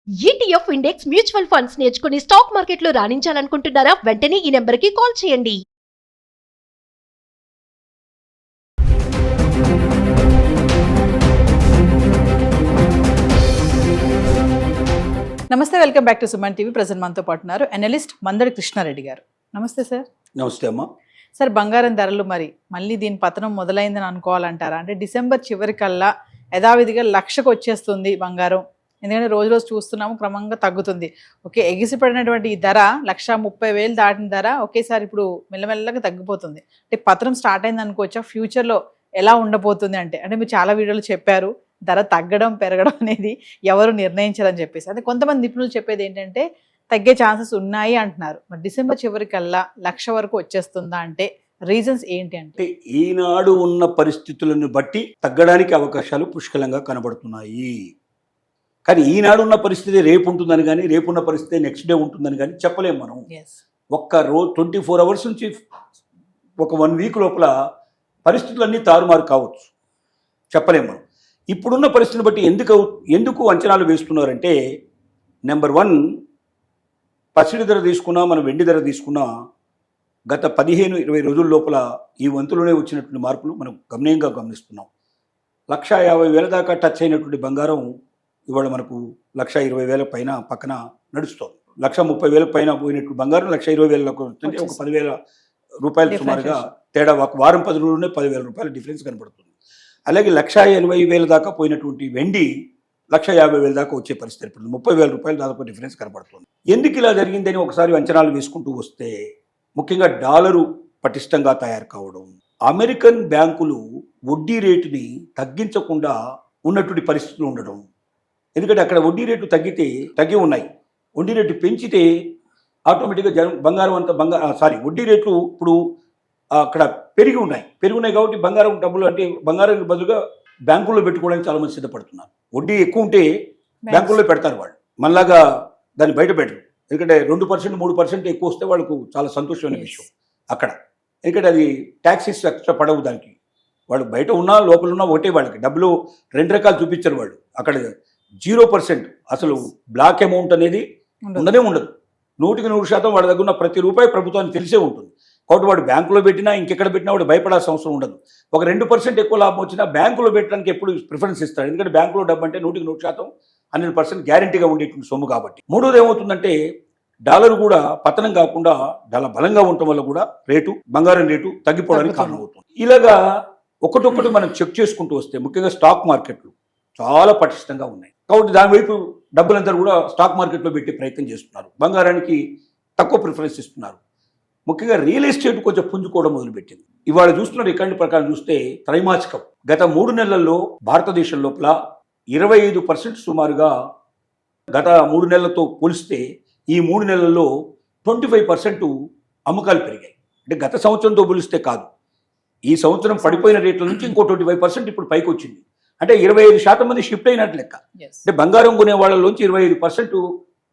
ETF index mutual funds నేర్చుకుని stock మార్కెట్లో రాణించాలనుకుంటున్నారా? వెంటనే ఈ నెంబర్కి కాల్ చేయండి. నమస్తే, welcome back to Suman TV. Present మనతో పాటు ఉన్నారు అనలిస్ట్ మందడి కృష్ణారెడ్డి గారు. నమస్తే సార్. నమస్తే అమ్మా. సార్, బంగారం ధరలు మళ్ళీ దీని పతనం మొదలైందని అనుకోవాలంటారా? అంటే డిసెంబర్ చివరికల్లా యథావిధిగా 1,00,000కు వచ్చేస్తుంది బంగారం. ఎందుకంటే రోజు రోజు చూస్తున్నాము క్రమంగా తగ్గుతుంది. ఓకే, ఎగిసిపడినటువంటి ఈ ధర 1,30,000 దాటిన ధర ఒకేసారి ఇప్పుడు మెల్లమెల్లగా తగ్గిపోతుంది. అంటే పతనం స్టార్ట్ అయింది అనుకోవచ్చా? ఫ్యూచర్లో ఎలా ఉండబోతుంది అంటే మీరు చాలా వీడియోలు చెప్పారు, ధర తగ్గడం పెరగడం అనేది ఎవరు నిర్ణయించారని చెప్పేసి. అంటే కొంతమంది నిపుణులు చెప్పేది ఏంటంటే తగ్గే ఛాన్సెస్ ఉన్నాయి అంటున్నారు. మరి డిసెంబర్ చివరికల్లా 1,00,000 వరకు వచ్చేస్తుందా అంటే రీజన్స్ ఏంటి అంటే? ఈనాడు ఉన్న పరిస్థితులను బట్టి తగ్గడానికి అవకాశాలు పుష్కలంగా కనబడుతున్నాయి. కానీ ఈనాడు ఉన్న పరిస్థితి రేపు ఉంటుందని కానీ, రేపున్న పరిస్థితి నెక్స్ట్ డే ఉంటుందని కానీ చెప్పలేము మనం. ఒక్క రోజు 24 అవర్స్ నుంచి ఒక 1 వీక్ లోపల పరిస్థితులన్నీ తారుమారు కావచ్చు, చెప్పలేము మనం. ఇప్పుడున్న పరిస్థితిని బట్టి ఎందుకు అంచనాలు వేస్తున్నారంటే, నెంబర్ 1, పసిడి ధర తీసుకున్నా, మనం వెండి ధర తీసుకున్నా గత 15-20 రోజుల లోపల ఈ వంతులోనే వచ్చినటువంటి మార్పులు మనం గమనీయంగా గమనిస్తున్నాం. 1,50,000 దాకా టచ్ అయినటువంటి బంగారం ఇవాళ మనకు 1,20,000 పైన పక్కన నడుస్తుంది. 1,30,000 పైన పోయినట్టు బంగారం 1,20,000 అంటే ఒక 10,000 రూపాయలు సుమారుగా తేడా. ఒక వారం 10 రోజుల్లోనే 10,000 రూపాయల డిఫరెన్స్ కనబడుతుంది. అలాగే 1,80,000 దాకా పోయినటువంటి వెండి 1,50,000 దాకా వచ్చే పరిస్థితి ఏర్పడుతుంది. 30,000 రూపాయలు దాదాపు డిఫరెన్స్ కనబడుతుంది. ఎందుకు ఇలా జరిగిందని ఒకసారి అంచనాలు వేసుకుంటూ వస్తే, ముఖ్యంగా డాలరు పటిష్టంగా తయారు కావడం, అమెరికన్ బ్యాంకులు వడ్డీ రేటుని తగ్గించకుండా ఉన్నటువంటి పరిస్థితులు ఉండడం. ఎందుకంటే అక్కడ వడ్డీ రేటు తగ్గి ఉన్నాయి. వడ్డీ రేటు పెంచితే ఆటోమేటిక్గా బంగారం అంతా వడ్డీ రేట్లు ఇప్పుడు అక్కడ పెరిగి ఉన్నాయి కాబట్టి బంగారం డబ్బులు అంటే బంగారం బదులుగా బ్యాంకుల్లో పెట్టుకోవడానికి చాలా మంది సిద్ధపడుతున్నారు. వడ్డీ ఎక్కువ ఉంటే బ్యాంకుల్లో పెడతారు వాళ్ళు, మనలాగా దాన్ని బయట పెట్టరు. ఎందుకంటే 2%, 3% ఎక్కువ వస్తే వాళ్ళకు చాలా సంతోషమైన విషయం అక్కడ. ఎందుకంటే అది ట్యాక్సెస్ ఎక్స్ట్రా పడవు దానికి. వాళ్ళు బయట ఉన్నా లోపల ఉన్నా ఒకటే, వాళ్ళకి డబ్బులు 2 రకాలు చూపించరు వాళ్ళు. అక్కడ 0% అసలు బ్లాక్ అమౌంట్ అనేది ఉండనే ఉండదు. 100% వాళ్ళ దగ్గర ఉన్న ప్రతి రూపాయి ప్రభుత్వానికి తెలిసే ఉంటుంది. కాబట్టి వాడు బ్యాంకులో పెట్టినా ఇంకెక్కడ పెట్టినా వాడు భయపడాల్సిన అవసరం ఉండదు. ఒక 2% ఎక్కువ లాభం వచ్చినా బ్యాంకులో పెట్టడానికి ఎప్పుడు ప్రిఫరెన్స్ ఇస్తాడు. ఎందుకంటే బ్యాంకులో డబ్బు అంటే 100% 100% గ్యారంటీగా ఉండేటువంటి సొమ్ము కాబట్టి. మూడోది ఏమవుతుందంటే, డాలర్ కూడా పతనం కాకుండా చాలా బలంగా ఉండటం వల్ల కూడా బంగారం రేటు తగ్గిపోవడానికి కారణమవుతుంది. ఇలాగా ఒకటొక్కటి మనం చెక్ చేసుకుంటూ వస్తే, ముఖ్యంగా స్టాక్ మార్కెట్లు చాలా పటిష్టంగా ఉన్నాయి. కాబట్టి దాని వైపు డబ్బులంతా కూడా స్టాక్ మార్కెట్లో పెట్టే ప్రయత్నం చేస్తున్నారు. బంగారానికి తక్కువ ప్రిఫరెన్స్ ఇస్తున్నారు. ముఖ్యంగా రియల్ ఎస్టేట్ కొంచెం పుంజుకోవడం మొదలుపెట్టింది. ఇవాళ చూస్తున్న రికార్డు ప్రకారం చూస్తే త్రైమాసికం గత 3 నెలల్లో భారతదేశం లోపల 25% సుమారుగా గత 3 నెలలతో పోలిస్తే ఈ 3 నెలల్లో 25% అమ్మకాలు పెరిగాయి. అంటే గత సంవత్సరంతో పోలిస్తే కాదు, ఈ సంవత్సరం పడిపోయిన రేట్ల నుంచి ఇంకో 25% ఇప్పుడు పైకి వచ్చింది. అంటే 25% మంది షిఫ్ట్ అయినట్టు లెక్క. అంటే బంగారం కొనే వాళ్ళలోంచి 25%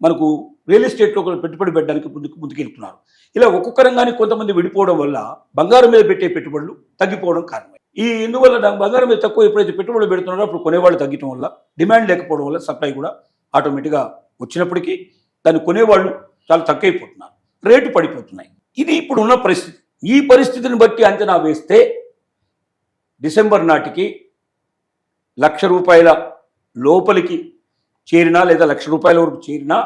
మనకు రియల్ ఎస్టేట్లో పెట్టుబడి పెట్టడానికి ముందుకెళ్తున్నారు. ఇలా ఒక్కొక్క రంగానికి కొంతమంది విడిపోవడం వల్ల బంగారం మీద పెట్టే పెట్టుబడులు తగ్గిపోవడం కారణమై, ఇందువల్ల బంగారం మీద తక్కువ ఎప్పుడైతే పెట్టుబడులు పెడుతున్నారో అప్పుడు కొనేవాళ్ళు తగ్గడం వల్ల, డిమాండ్ లేకపోవడం వల్ల సప్లై కూడా ఆటోమేటిక్గా వచ్చినప్పటికీ దాన్ని కొనేవాళ్ళు చాలా తక్కువైపోతున్నారు, రేటు పడిపోతున్నాయి. ఇది ఇప్పుడు ఉన్న పరిస్థితి. ఈ పరిస్థితిని బట్టి అంచనా వేస్తే డిసెంబర్ నాటికి 1,00,000 రూపాయల లోపలికి చేరినా లేదా 1,00,000 రూపాయల వరకు చేరినా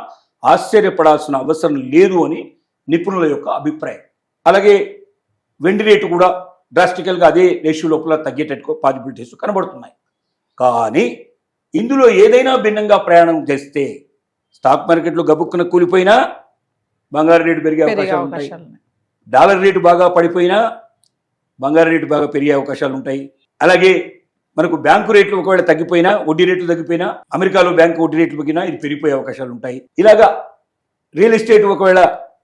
ఆశ్చర్యపడాల్సిన అవసరం లేదు అని నిపుణుల యొక్క అభిప్రాయం. అలాగే వెండి రేటు కూడా డ్రాస్టికల్గా అదే రేషియో లోపల తగ్గేటట్టు పాసిబిలిటీస్ కనబడుతున్నాయి. కానీ ఇందులో ఏదైనా భిన్నంగా ప్రయాణం చేస్తే స్టాక్ మార్కెట్లో గబుక్కున కూలిపోయినా బంగారు రేటు పెరిగే అవకాశాలు ఉంటాయి. డాలర్ రేటు బాగా పడిపోయినా బంగారు రేటు బాగా పెరిగే అవకాశాలు ఉంటాయి. అలాగే మనకు బ్యాంకు రేట్లు ఒకవేళ తగ్గిపోయినా, వడ్డీ రేట్లు తగ్గిపోయినా, అమెరికాలో బ్యాంకు వడ్డీ రేట్లు తగ్గినా ఇది పెరిగిపోయే అవకాశాలు ఉంటాయి. ఇలాగా రియల్ ఎస్టేట్ ఒకవేళ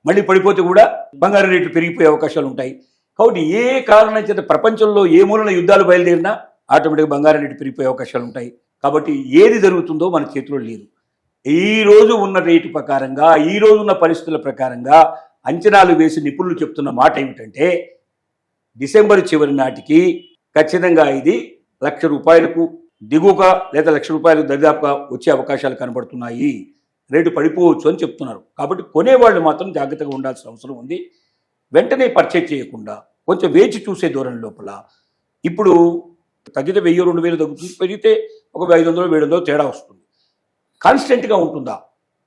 మళ్ళీ పడిపోతే కూడా బంగారు రేట్లు పెరిగిపోయే అవకాశాలు ఉంటాయి. కాబట్టి ఏ కారణం చేత ప్రపంచంలో ఏ మూలన యుద్ధాలు బయలుదేరినా ఆటోమేటిక్గా బంగారు రేటు పెరిగిపోయే అవకాశాలు ఉంటాయి. కాబట్టి ఏది జరుగుతుందో మన చేతిలో లేదు. ఈ రోజు ఉన్న రేటు ప్రకారంగా, ఈ రోజు ఉన్న పరిస్థితుల ప్రకారంగా అంచనాలు వేసి నిపుణులు చెప్తున్న మాట ఏమిటంటే, డిసెంబర్ చివరి నాటికి ఖచ్చితంగా ఇది 1,00,000 రూపాయలకు దిగువగా లేదా 1,00,000 రూపాయలు దరిదాపుగా వచ్చే అవకాశాలు కనబడుతున్నాయి. రేటు పడిపోవచ్చు అని చెప్తున్నారు. కాబట్టి కొనేవాళ్ళు మాత్రం జాగ్రత్తగా ఉండాల్సిన అవసరం ఉంది. వెంటనే పర్చేజ్ చేయకుండా కొంచెం వేచి చూసే ధోరణి లోపల ఇప్పుడు తగ్గితే 1000-2000 తగ్గుతుంది, పెరిగితే ఒక 500-700 తేడా వస్తుంది. కాన్స్టెంట్గా ఉంటుందా,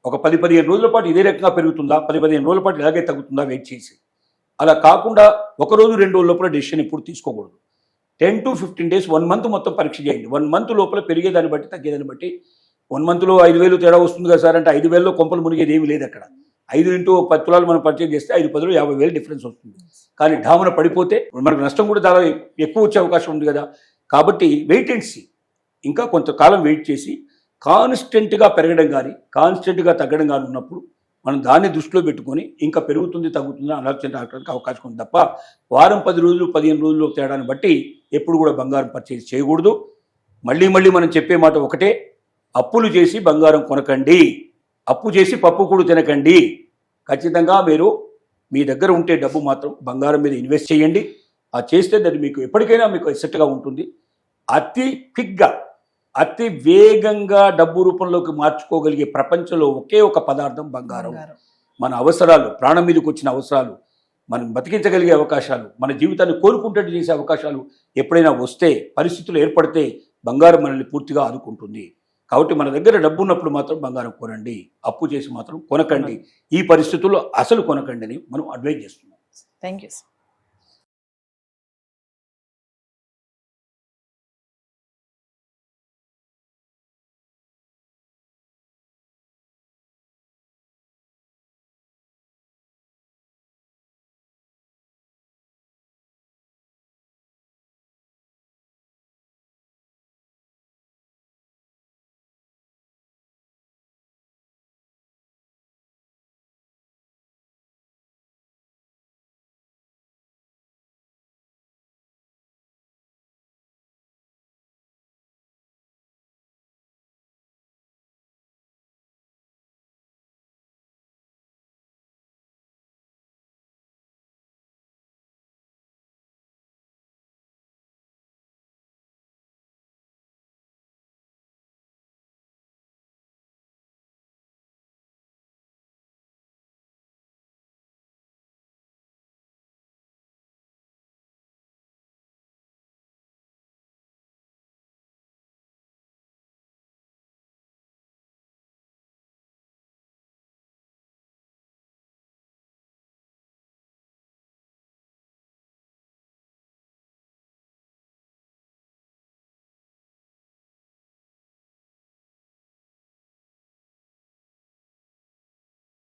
ఒక 10-15 రోజుల పాటు ఇదే రకంగా పెరుగుతుందా, 10-15 రోజుల పాటు ఇలాగే తగ్గుతుందా వెయిట్ చేసి. అలా కాకుండా ఒక రోజు 2 రోజుల లోపల డెసిషన్ ఎప్పుడు తీసుకోకూడదు. 10 to 15 days 1 month మొత్తం పరీక్ష చేయండి. 1 month లోపల పెరిగేదాన్ని బట్టి తగ్గేదాన్ని బట్టి 1 monthలో 5000 తేడా వస్తుంది కదా సార్ అంటే 5000లో కొంపలు మునిగేది ఏమీ లేదు అక్కడ. 5 into 10 తులాలు మనం పర్చేజ్ చేస్తే 5-10లో 50,000 డిఫరెన్స్ వస్తుంది. కానీ ఢామన పడిపోతే మనకు నష్టం కూడా చాలా ఎక్కువ వచ్చే అవకాశం ఉంది కదా. కాబట్టి వెయిట్ అండ్ సీ, ఇంకా కొంతకాలం వెయిట్ చేసి కాన్స్టెంట్గా పెరగడం కానీ కాన్స్టెంట్గా తగ్గడం కానీ ఉన్నప్పుడు మనం దాన్ని దృష్టిలో పెట్టుకొని ఇంకా పెరుగుతుంది తగ్గుతుంది ఆలోచన రావడానికి అవకాశం ఉంది తప్ప వారం 10 రోజులు 15 రోజులు తేడాన్ని బట్టి ఎప్పుడు కూడా బంగారం పర్చేజ్ చేయకూడదు. మళ్ళీ మనం చెప్పే మాట ఒకటే, అప్పులు చేసి బంగారం కొనకండి, అప్పు చేసి పప్పు కూడా తినకండి. ఖచ్చితంగా మీరు మీ దగ్గర ఉంటే డబ్బు మాత్రం బంగారం మీద ఇన్వెస్ట్ చేయండి. ఆ చేస్తే దాన్ని మీకు ఎప్పటికైనా మీకు ఎసెట్గా ఉంటుంది. అతి క్విక్గా అతి వేగంగా డబ్బు రూపంలోకి మార్చుకోగలిగే ప్రపంచంలో ఒకే ఒక పదార్థం బంగారం. మన అవసరాలు, ప్రాణం మీదకి వచ్చిన అవసరాలు, మనం బతికించగలిగే అవకాశాలు, మన జీవితాన్ని కోరుకుంటట్టు చేసే అవకాశాలు ఎప్పుడైనా వస్తే, పరిస్థితులు ఏర్పడితే బంగారం మనల్ని పూర్తిగా ఆదుకుంటుంది. కాబట్టి మన దగ్గర డబ్బు ఉన్నప్పుడు మాత్రం బంగారం కొనండి, అప్పు చేసి మాత్రం కొనకండి. ఈ పరిస్థితుల్లో అసలు కొనకండి అని మనం అడ్వైజ్ చేస్తున్నాం. Thank you.